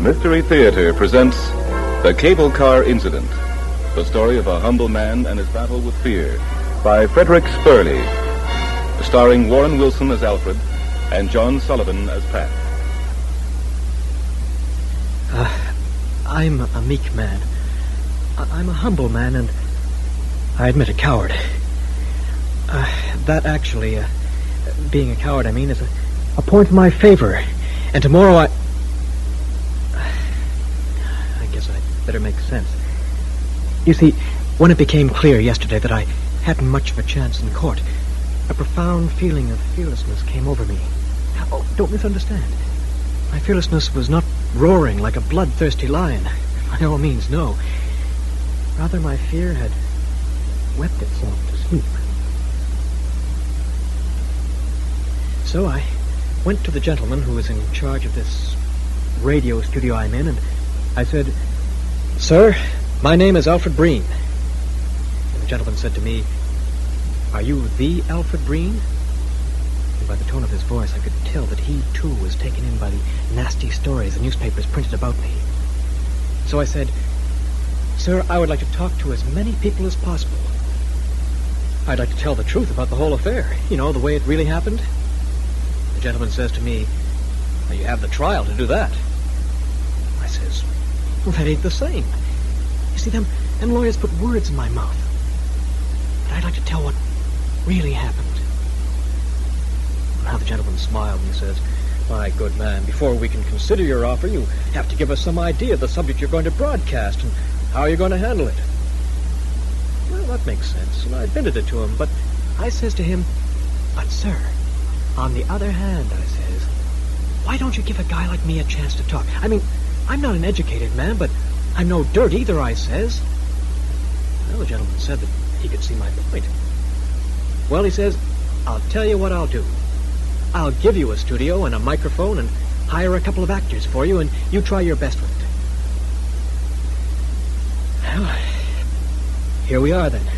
Mystery Theater presents The Cable Car Incident, the story of a humble man and his battle with fear, by Frederick Spurley, starring Warren Wilson as Alfred and John Sullivan as Pat. I'm a meek man. I'm a humble man, and I admit a coward. That actually, being a coward, I mean, is a point in my favor. And tomorrow I guess I'd better make sense. You see, when it became clear yesterday that I hadn't much of a chance in court, a profound feeling of fearlessness came over me. Oh, don't misunderstand. My fearlessness was not roaring like a bloodthirsty lion. By all means, no. Rather, my fear had wept itself to sleep. So I went to the gentleman who was in charge of this radio studio I'm in, and I said, "Sir, my name is Alfred Breen." And the gentleman said to me, "Are you the Alfred Breen?" And by the tone of his voice, I could tell that he, too, was taken in by the nasty stories the newspapers printed about me. So I said, "Sir, I would like to talk to as many people as possible. I'd like to tell the truth about the whole affair, you know, the way it really happened." The gentleman says to me, "Well, you have the trial to do that." I says, "Well, that ain't the same. You see, them lawyers put words in my mouth. But I'd like to tell what really happened." Now the gentleman smiled and he says, "My good man, before we can consider your offer, you have to give us some idea of the subject you're going to broadcast and how you're going to handle it." Well, that makes sense, and I admitted it to him, but I says to him, "But, sir, on the other hand," I says, "why don't you give a guy like me a chance to talk? I mean, I'm not an educated man, but I'm no dirt either," I says. Well, the gentleman said that he could see my point. "Well," he says, "I'll tell you what I'll do. I'll give you a studio and a microphone and hire a couple of actors for you, and you try your best with it." Well, here we are then.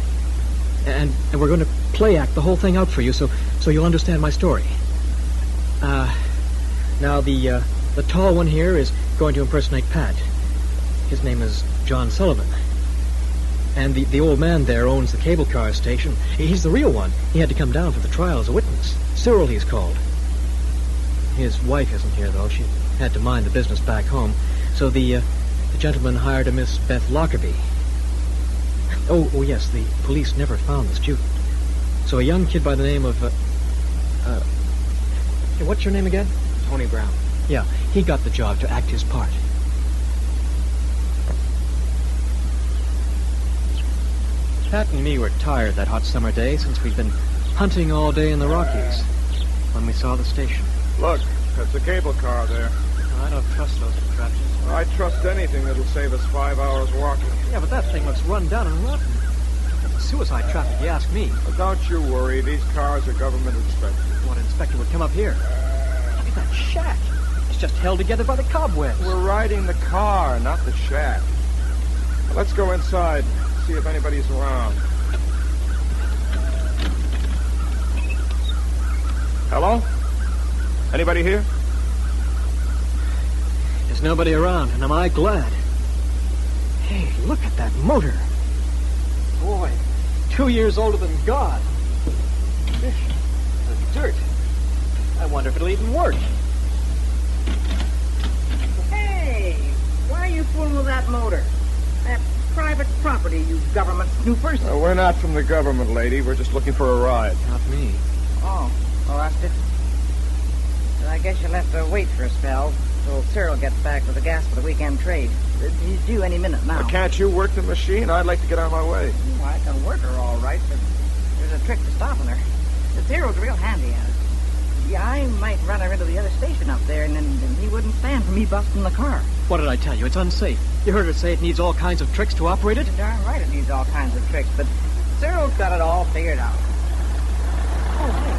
And we're going to play act the whole thing out for you so you'll understand my story. Now the tall one here is going to impersonate Pat. His name is John Sullivan. And the old man there owns the cable car station. He's the real one. He had to come down for the trial as a witness. Cyril, he's called. His wife isn't here, though. She had to mind the business back home. So the gentleman hired a Miss Beth Lockerbie. Oh, yes, the police never found the student. So a young kid by the name of, hey, what's your name again? Tony Brown. Yeah, he got the job to act his part. Pat and me were tired that hot summer day since we'd been hunting all day in the Rockies when we saw the station. Look, that's a cable car there. I don't trust those contraptions. I trust anything that'll save us 5 hours walking. Yeah, but that thing looks run down and rotten. It's suicide traffic, you ask me. Well, don't you worry. These cars are government inspected. What inspector would come up here? Look at that shack. It's just held together by the cobwebs. We're riding the car, not the shack. Now, let's go inside, see if anybody's around. Hello? Anybody here? There's nobody around, and am I glad. Hey, look at that motor. Boy, 2 years older than God. Fish, the dirt. I wonder if it'll even work. Hey, why are you fooling with that motor? That's private property, you government snoopers. We're not from the government, lady. We're just looking for a ride. Not me. Oh, well, that's it. Well, I guess you'll have to wait for a spell till Cyril gets back with the gas for the weekend trade. He's due any minute now. Can't you work the machine? I'd like to get on my way. Well, I can work her all right, but there's a trick to stopping her. The Cyril's real handy at it. Yeah, I might run her into the other station up there, and then he wouldn't stand for me busting the car. What did I tell you? It's unsafe. You heard her say it needs all kinds of tricks to operate it? You're darn right it needs all kinds of tricks, but Cyril's got it all figured out. Oh, hey.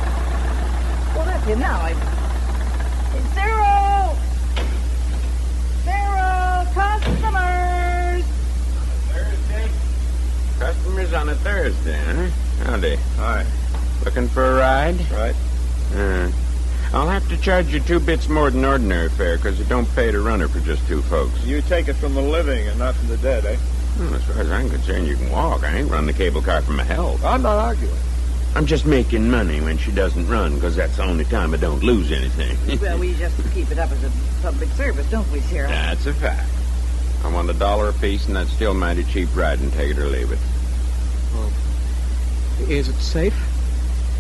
Well, that's him now. Cyril! Cyril! Customers! Thursday? Customers on a Thursday, huh? Howdy. Hi. Looking for a ride? Right. I'll have to charge you 2 bits more than ordinary fare, because it don't pay to run her for just 2 folks. You take it from the living and not from the dead, eh? Well, as far as I'm concerned, you can walk. I ain't run the cable car for my health. I'm not arguing. I'm just making money when she doesn't run, because that's the only time I don't lose anything. Well, we just keep it up as a public service, don't we, Cyril? That's a fact. I want $1 apiece, and that's still mighty cheap riding, take it or leave it. Well, is it safe?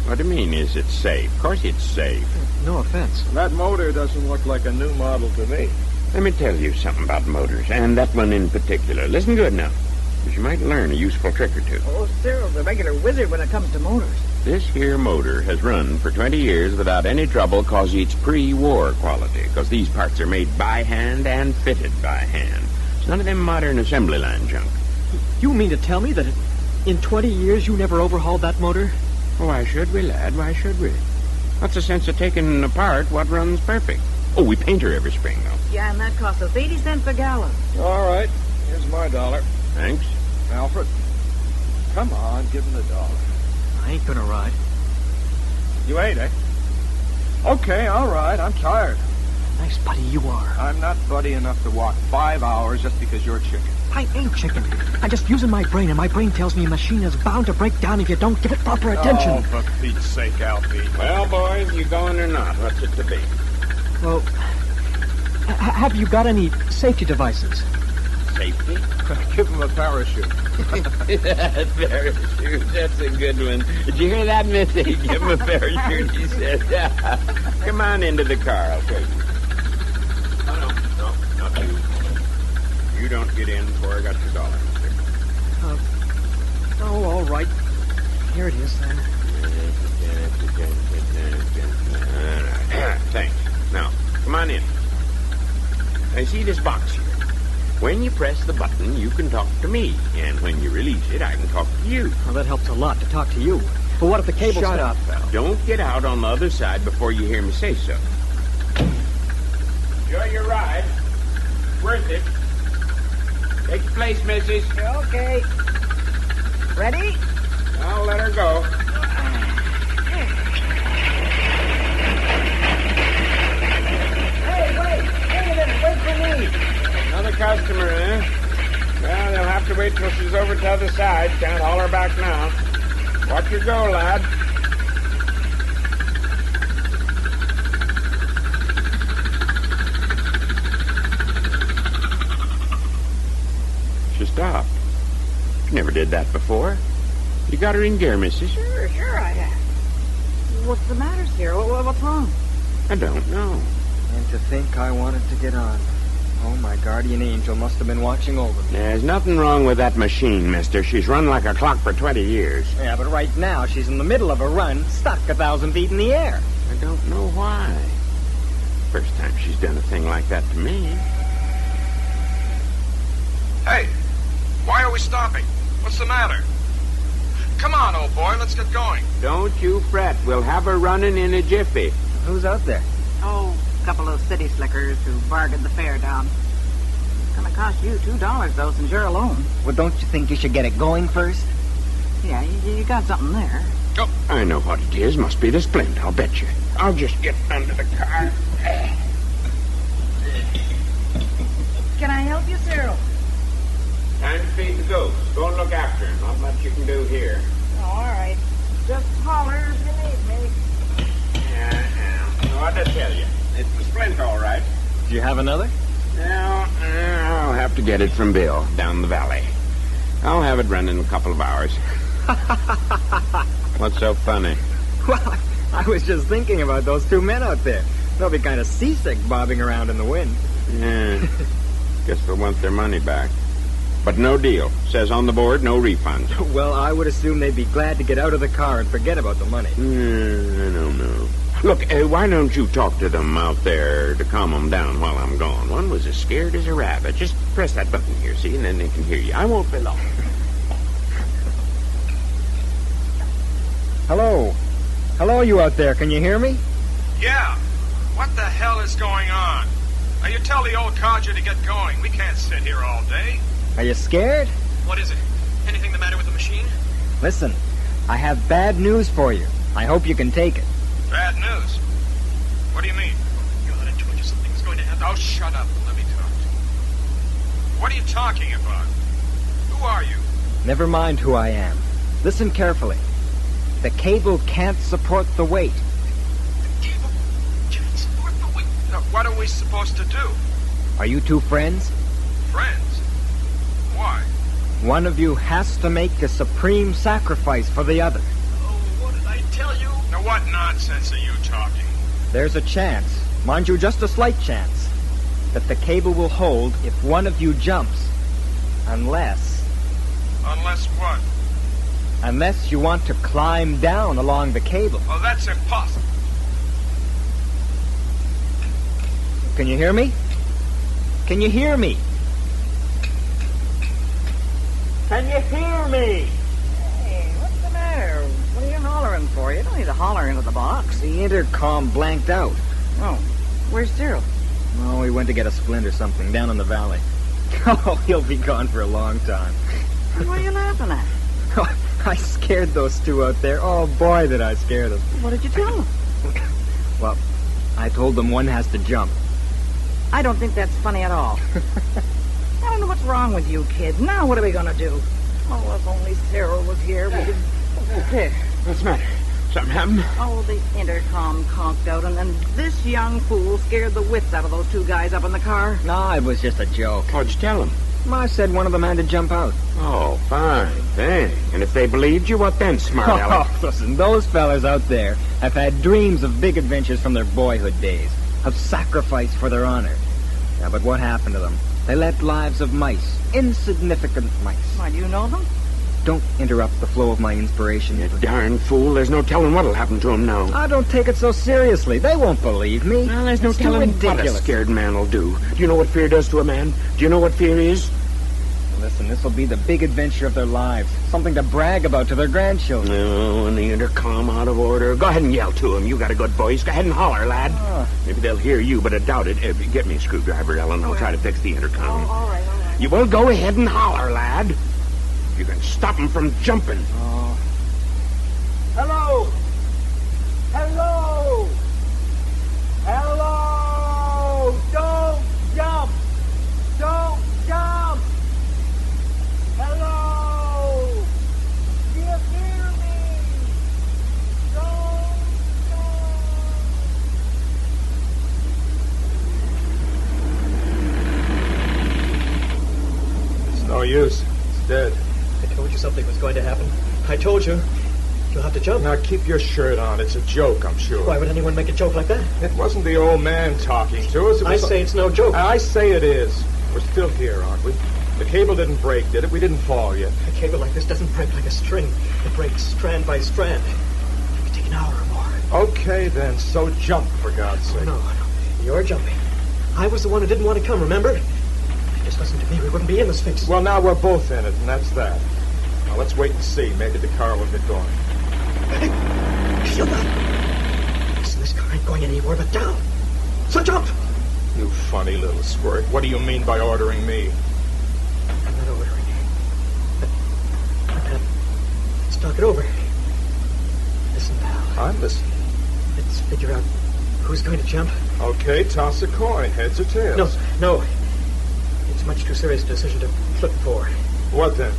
What do you mean, is it safe? Of course it's safe. No offense. That motor doesn't look like a new model to me. Let me tell you something about motors, and that one in particular. Listen good now, because you might learn a useful trick or two. Oh, Cyril's a regular wizard when it comes to motors. This here motor has run for 20 years without any trouble because it's pre-war quality, because these parts are made by hand and fitted by hand. It's none of them modern assembly line junk. You mean to tell me that in 20 years you never overhauled that motor? Why should we, lad? Why should we? What's the sense of taking apart what runs perfect? Oh, we paint her every spring, though. Yeah, and that costs us 80 cents a gallon. All right. Here's my $1. Thanks. Alfred, come on, give him the $1. I ain't gonna ride. You ain't, eh? Okay, all right. I'm tired. Nice buddy you are. I'm not buddy enough to walk 5 hours just because you're chicken. I ain't chicken. I'm just using my brain, and my brain tells me a machine is bound to break down if you don't give it proper attention. Oh, for Pete's sake, Alfie. Well, boys, you going or not? What's it to be? Well, have you got any safety devices? Safety? Give him a parachute. Parachute, that's a good one. Did you hear that, Missy? Give him a parachute, he said. Come on into the car, I'll show you. Oh, no, not you. You don't get in before I got your $1, mister. Oh, all right. Here it is, then. All right. Thanks. Now, come on in. I see this box here. When you press the button, you can talk to me. And when you release it, I can talk to you. Well, that helps a lot to talk to you. But what if the cable... Shut up, pal. Don't get out on the other side before you hear me say so. Enjoy your ride. Worth it. Take your place, missus. Okay. Ready? I'll let her go. Hey, wait a minute. Wait for me. Another customer, eh? Well, they'll have to wait till she's over to the other side. Can't haul her back now. Watch her go, lad. She stopped. She never did that before. You got her in gear, missus? Sure I have. What's the matter, Cyril? What's wrong? I don't know. And to think I wanted to get on. Oh, my guardian angel must have been watching over me. There's nothing wrong with that machine, mister. She's run like a clock for 20 years. Yeah, but right now she's in the middle of a run, stuck 1,000 feet in the air. I don't know why. First time she's done a thing like that to me. Hey, why are we stopping? What's the matter? Come on, old boy, let's get going. Don't you fret. We'll have her running in a jiffy. Who's out there? Oh, a couple of city slickers who bargained the fare down. It's gonna cost you $2, though, since you're alone. Well, don't you think you should get it going first? Yeah, you got something there. Oh, I know what it is. Must be the splint, I'll bet you. I'll just get under the car. Can I help you, Cyril? Time to feed the ghost. Go and look after him. Not much you can do here. Oh, all right. Just holler if you need me. Yeah. What'd I tell you? It's the splint, all right. Do you have another? Now, I'll have to get it from Bill down the valley. I'll have it run in a couple of hours. What's so funny? Well, I was just thinking about those 2 men out there. They'll be kind of seasick bobbing around in the wind. Yeah. Guess they'll want their money back. But no deal. Says on the board, no refunds. Well, I would assume they'd be glad to get out of the car and forget about the money. I don't know. Look, why don't you talk to them out there to calm them down while I'm gone? One was as scared as a rabbit. Just press that button here, see, and then they can hear you. I won't be long. Hello? Hello, you out there. Can you hear me? Yeah. What the hell is going on? Now, you tell the old codger to get going. We can't sit here all day. Are you scared? What is it? Anything the matter with the machine? Listen, I have bad news for you. I hope you can take it. Bad news. Oh, shut up and let me talk to you. What are you talking about? Who are you? Never mind who I am. Listen carefully. The cable can't support the weight. The cable can't support the weight. Now, what are we supposed to do? Are you two friends? Friends? Why? One of you has to make a supreme sacrifice for the other. Oh, what did I tell you? Now, what nonsense are you talking? There's a chance, mind you, just a slight chance, that the cable will hold if one of you jumps. Unless What? Unless you want to climb down along the cable. Oh, that's impossible. Can you hear me? Can you hear me? Can you hear me? Hey, what's the matter? What are you hollering for? You don't need to holler into the box. The intercom blanked out. Oh, where's Cyril? Oh, he went to get a splint or something down in the valley. Oh, he'll be gone for a long time. What are you laughing at? I scared those two out there. Oh, boy, did I scare them. What did you tell them? Well, I told them one has to jump. I don't think that's funny at all. I don't know what's wrong with you kids. Now what are we going to do? Oh, if only Cyril was here, we could... There. What's the matter? Something happened? Oh, the intercom conked out, and then this young fool scared the wits out of those two guys up in the car. No, it was just a joke. What'd you tell them? I said one of them had to jump out. Oh, fine. Thanks. And if they believed you, what then, smart aleck? Oh, listen, those fellas out there have had dreams of big adventures from their boyhood days, of sacrifice for their honor. Yeah, but what happened to them? They led lives of mice, insignificant mice. Why, do you know them? Don't interrupt the flow of my inspiration. You darn fool. There's no telling what'll happen to him now. I don't take it so seriously. They won't believe me. Well, there's no It's too telling what a ridiculous. scared man will do. Do you know what fear does to a man? Do you know what fear is? Listen, this will be the big adventure of their lives. Something to brag about to their grandchildren. No, and the intercom out of order. Go ahead and yell to him. You got a good voice. Go ahead and holler, lad. Maybe they'll hear you, but I doubt it. Get me a screwdriver, Ellen. I'll try to fix the intercom. All right. You will go ahead and holler, lad. You can stop him from jumping. Oh. Hello! Hello! Hello! Don't jump! Don't jump! Hello! Do you hear me? Don't jump! It's no use. It's dead. I told you something was going to happen. I told you. You'll have to jump. Now keep your shirt on. It's a joke, I'm sure. Why would anyone make a joke like that? It wasn't the old man talking to us. It I was say it's no joke. I say it is. We're still here, aren't we? The cable didn't break, did it? We didn't fall yet. A cable like this doesn't break like a string. It breaks strand by strand. It could take an hour or more. Okay, then. So jump, for God's sake. No. You're jumping. I was the one who didn't want to come, remember? If you just listened to me, we wouldn't be in this fix. Well, now we're both in it, and that's that. Now, let's wait and see. Maybe the car will get going. Hey, feel that? Listen, this car ain't going anywhere but down. So jump! You funny little squirt. What do you mean by ordering me? I'm not ordering you. But, let's talk it over. Listen, pal. I'm listening. Let's figure out who's going to jump. Okay, toss a coin. Heads or tails? No. It's much too serious a decision to flip for. What then?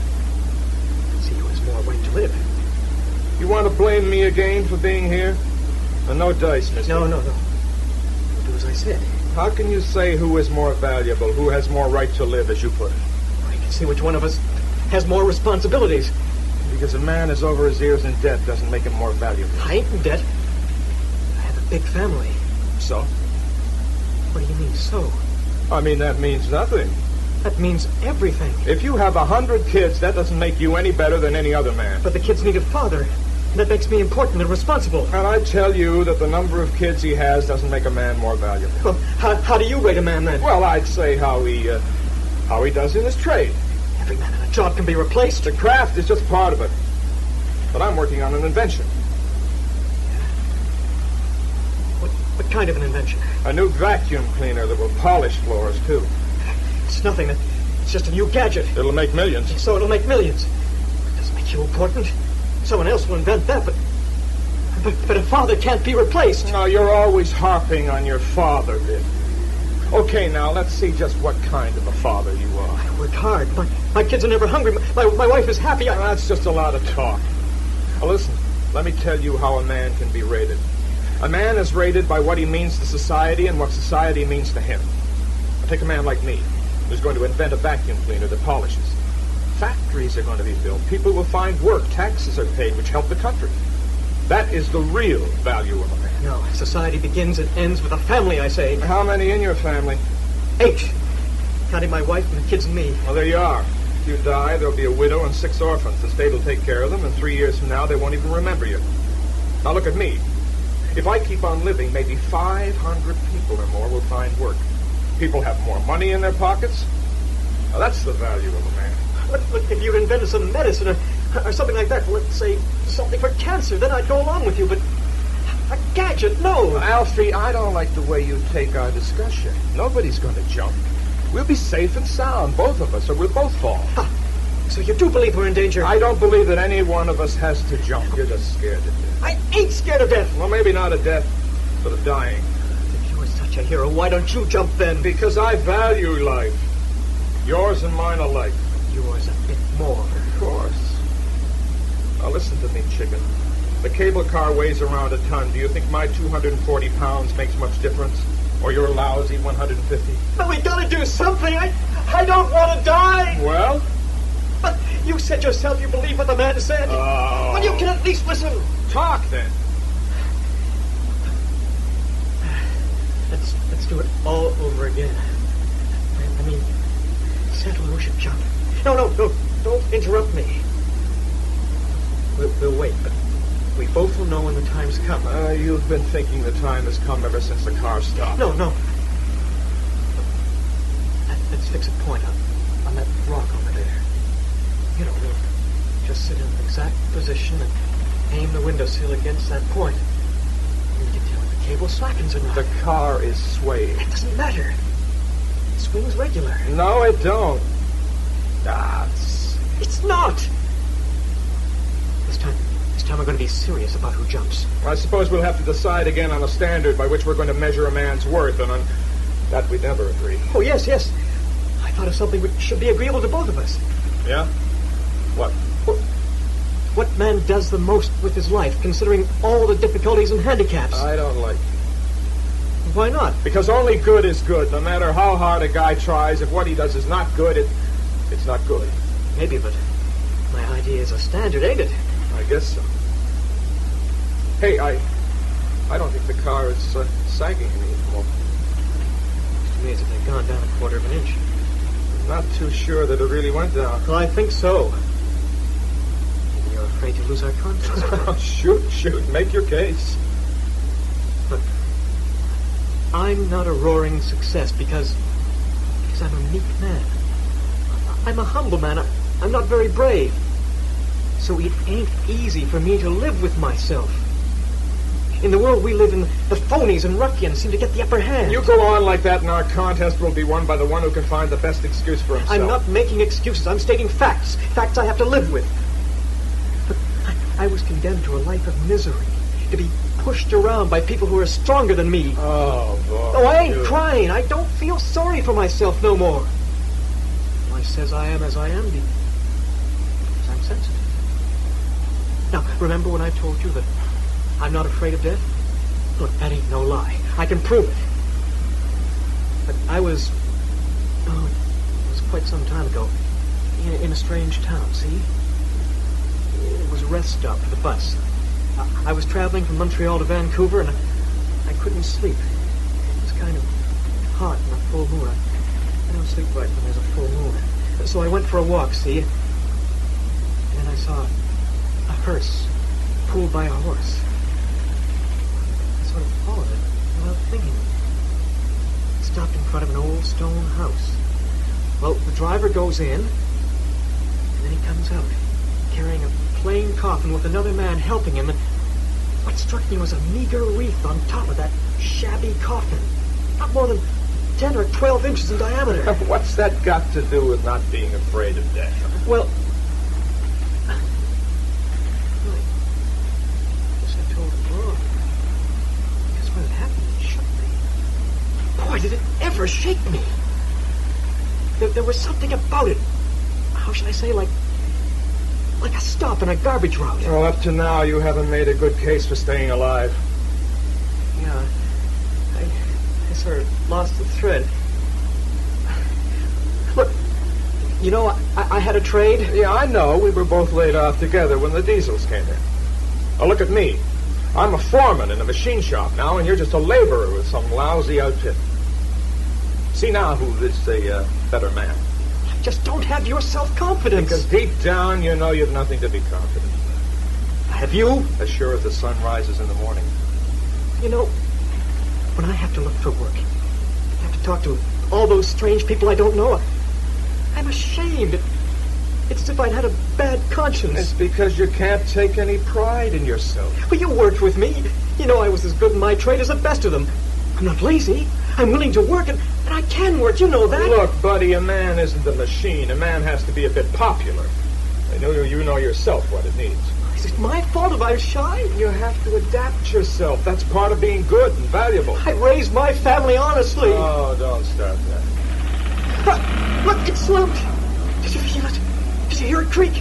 See who has more right to live. You want to blame me again for being here? No dice, mister. No. You'll do as I said. How can you say who is more valuable, who has more right to live, as you put it? I can see which one of us has more responsibilities. Because a man is over his ears in debt doesn't make him more valuable. I ain't in debt. I have a big family. So? What do you mean, so? I mean, that means nothing. That means everything. If you have 100 kids, that doesn't make you any better than any other man. But the kids need a father. And that makes me important and responsible. And I tell you that the number of kids he has doesn't make a man more valuable. Well, how do you rate a man, then? Well, I'd say how he does in his trade. Every man in a job can be replaced. The craft is just part of it. But I'm working on an invention. What kind of an invention? A new vacuum cleaner that will polish floors, too. It's nothing. It's just a new gadget. It'll make millions. So it'll make millions. It doesn't make you important. Someone else will invent that, but a father can't be replaced. No, you're always harping on your father, Vic. Okay, now, let's see just what kind of a father you are. I work hard. My kids are never hungry. My wife is happy. That's just a lot of talk. Now, listen, let me tell you how a man can be rated. A man is rated by what he means to society and what society means to him. Now, take a man like me, who's going to invent a vacuum cleaner that polishes. Factories are going to be built. People will find work. Taxes are paid, which help the country. That is the real value of a man. No, society begins and ends with a family, I say. How many in your family? 8. Counting my wife and the kids and me. Well, there you are. If you die, there'll be a widow and 6 orphans. The state will take care of them, and 3 years from now, they won't even remember you. Now, look at me. If I keep on living, maybe 500 people or more will find work. People have more money in their pockets. Now, that's the value of a man. Look, if you invented some medicine or something like that, let's say something for cancer, then I'd go along with you, but a gadget, no. Alfie, I don't like the way you take our discussion. Nobody's going to jump. We'll be safe and sound, both of us, or we'll both fall. So you do believe we're in danger? I don't believe that any one of us has to jump. You're just scared to death. I ain't scared of death. Well, maybe not of death, but of dying. If you were such a hero, why don't you jump then? Because I value life. Yours and mine alike. Yours a bit more. Of course. Now listen to me, chicken. The cable car weighs around a ton. Do you think my 240 pounds makes much difference? Or your lousy 150? But we gotta do something. I don't want to die. Well? But you said yourself you believe what the man said. Oh. Well, you can at least listen. Talk, then. Let's do it all over again. I mean, settle we should jump. No, don't interrupt me. We'll wait, but we both will know when the time's come. You've been thinking the time has come ever since the car stopped. No. Let's fix a point on that rock over there. You know, we'll just sit in an exact position and aim the windowsill against that point. We can tell if the cable slackens or not. The car is swaying. It doesn't matter. It swings regular. No, it don't. It's not. This time we're going to be serious about who jumps. I suppose we'll have to decide again on a standard by which we're going to measure a man's worth, and on that we'd never agree. Oh, yes. I thought of something which should be agreeable to both of us. Yeah? What? What man does the most with his life, considering all the difficulties and handicaps? I don't like it. Why not? Because only good is good. No matter how hard a guy tries, if what he does is not good, it's not good. Maybe, but my idea is a standard, ain't it? I guess so. Hey, I don't think the car is sagging anymore. Looks to me as if they've gone down a quarter of an inch. I'm not too sure that it really went down. Well, I think so. Maybe you're afraid to lose our confidence. Shoot. Make your case. Look, I'm not a roaring success because I'm a meek man. I'm a humble man. I'm not very brave. So it ain't easy for me to live with myself. In the world we live in, the phonies and ruffians seem to get the upper hand. You go on like that and our contest will be won by the one who can find the best excuse for himself. I'm not making excuses. I'm stating facts. Facts I have to live with. But I was condemned to a life of misery. To be pushed around by people who are stronger than me. Oh, boy. Oh, I ain't crying. I don't feel sorry for myself no more. I says I am as I am because I'm sensitive. Now, remember when I told you that I'm not afraid of death? Look, that ain't no lie. I can prove it. But it was quite some time ago, in a strange town, see? It was a rest stop for the bus. I was traveling from Montreal to Vancouver, and I couldn't sleep. It was kind of hot in a full moon. I don't sleep right when there's a full moon. So I went for a walk, see? And then I saw a hearse pulled by a horse. I sort of followed it without thinking. It stopped in front of an old stone house. Well, the driver goes in, and then he comes out, carrying a plain coffin with another man helping him, and what struck me was a meager wreath on top of that shabby coffin. Not more than 10 or 12 inches in diameter. What's that got to do with not being afraid of death? Well, I guess I told him wrong. Because when it happened, it shook me. Why did it ever shake me? There was something about it. How should I say, like a stop in a garbage route. Well, up to now, you haven't made a good case for staying alive. Yeah, I sort of lost the thread. Look, you know, I had a trade. Yeah, I know. We were both laid off together when the diesels came in. Oh, look at me. I'm a foreman in a machine shop now, and you're just a laborer with some lousy outfit. See now who is a better man. I just don't have your self-confidence. Because deep down, you know you've nothing to be confident. Have you? As sure as the sun rises in the morning. You know, when I have to look for work, I have to talk to all those strange people I don't know, I'm ashamed. It's as if I'd had a bad conscience. It's because you can't take any pride in yourself. Well, you worked with me. You know I was as good in my trade as the best of them. I'm not lazy. I'm willing to work, and I can work. You know that. Look, buddy, a man isn't a machine. A man has to be a bit popular. I know you know yourself what it needs. Is it my fault if I'm shy? You have to adapt yourself. That's part of being good and valuable. I raised my family honestly. Oh, don't start that. Look, it slumped. Did you feel it? Did you hear it creak?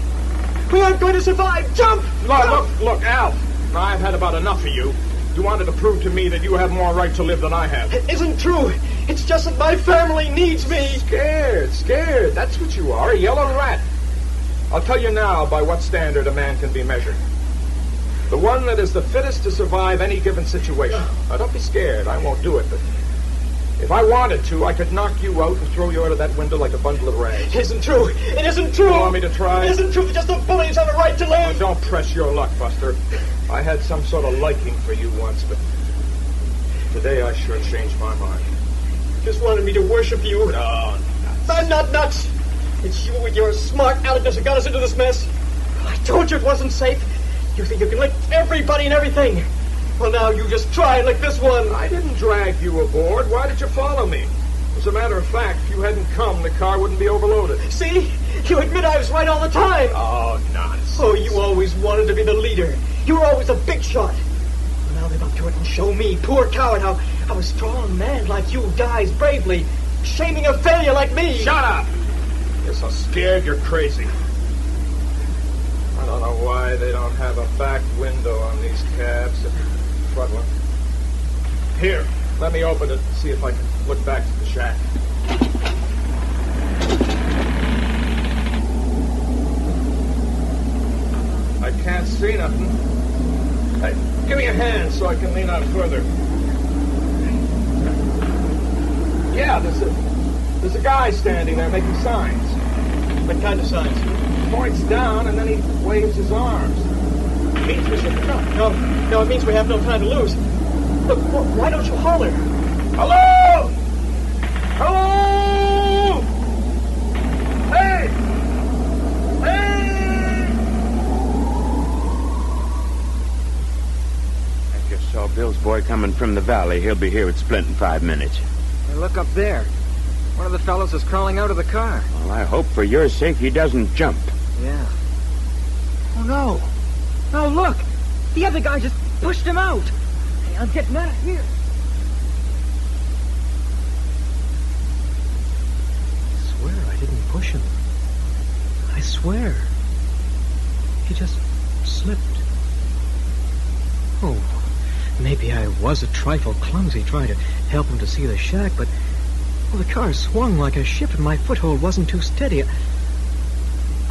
We aren't going to survive. Jump! Look, Al. I've had about enough of you. You wanted to prove to me that you have more right to live than I have. It isn't true. It's just that my family needs me. Scared. That's what you are, a yellow rat. I'll tell you now by what standard a man can be measured. The one that is the fittest to survive any given situation. Now, don't be scared. I won't do it, but if I wanted to, I could knock you out and throw you out of that window like a bundle of rags. It isn't true. It isn't true. You want me to try? It isn't true that just the bullies have a right to live. Don't press your luck, Buster. I had some sort of liking for you once, but today I sure changed my mind. Just wanted me to worship you. No, nuts. I'm not nuts. It's you with your smart aleckness that got us into this mess. I told you it wasn't safe. You think you can lick everybody and everything. Well, now you just try and lick this one. I didn't drag you aboard. Why did you follow me? As a matter of fact, if you hadn't come, the car wouldn't be overloaded. See? You admit I was right all the time. Oh, nonsense. Oh, you always wanted to be the leader. You were always a big shot. Well, now live up to it and show me, poor coward, how a strong man like you dies bravely, shaming a failure like me. Shut up! You're so scared you're crazy. I don't know why they don't have a back window on these cabs. Front one. Here, let me open it and see if I can look back to the shack. I can't see nothing. Hey, give me a hand so I can lean out further. Yeah, there's a guy standing there making signs. What kind of signs? He points down and then he waves his arms. It means we should come. No, it means we have no time to lose. Look, why don't you holler? Hello! Hello! Hey! Hey! I just saw Bill's boy coming from the valley. He'll be here with Splint in 5 minutes. Hey, look up there. One of the fellows is crawling out of the car. Well, I hope for your sake he doesn't jump. Yeah. Oh, no. No, look. The other guy just pushed him out. Hey, I'm getting out of here. I swear I didn't push him. I swear. He just slipped. Oh, maybe I was a trifle clumsy trying to help him to see the shack, but well, the car swung like a ship and my foothold wasn't too steady.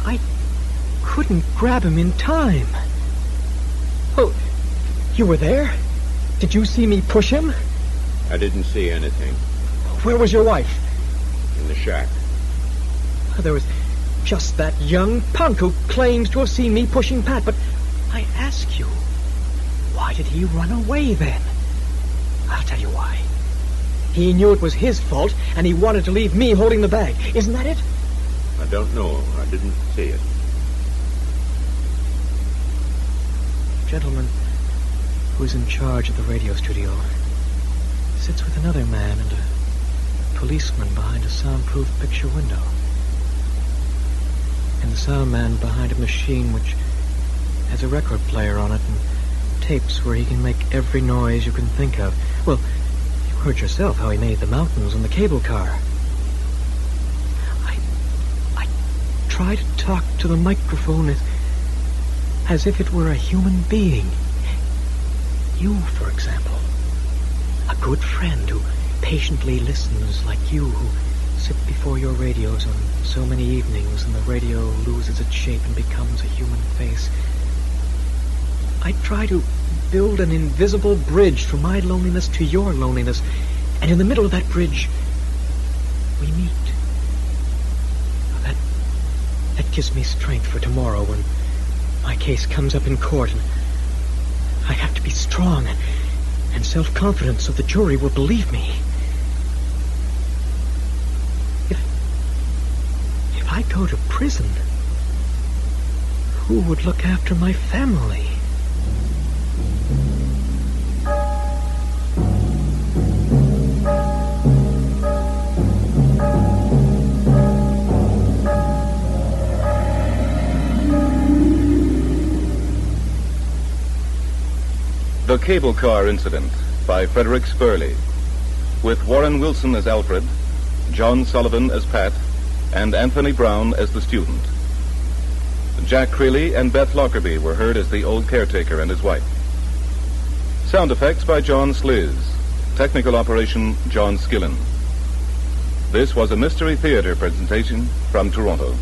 I couldn't grab him in time. Oh, you were there? Did you see me push him? I didn't see anything Where was your wife? in the shack. There was just that young punk who claims to have seen me pushing Pat, but I ask you, why did he run away then? I'll tell you why. He knew it was his fault, and he wanted to leave me holding the bag. Isn't that it? I don't know. I didn't see it. The gentleman who's in charge of the radio studio sits with another man and a policeman behind a soundproof picture window. And the sound man behind a machine which has a record player on it and tapes where he can make every noise you can think of. Well, heard yourself how he made the mountains in the cable car. I try to talk to the microphone as if it were a human being. You, for example. A good friend who patiently listens like you, who sit before your radios on so many evenings and the radio loses its shape and becomes a human face. I try to build an invisible bridge from my loneliness to your loneliness, and in the middle of that bridge, we meet. That gives me strength for tomorrow when my case comes up in court, and I have to be strong and self-confident so the jury will believe me. If I go to prison, who would look after my family? The Cable Car Incident by Frederick Spurley, with Warren Wilson as Alfred, John Sullivan as Pat, and Anthony Brown as the student. Jack Creeley and Beth Lockerbie were heard as the old caretaker and his wife. Sound effects by John Sliz. Technical operation, John Skillen. This was a Mystery Theater presentation from Toronto.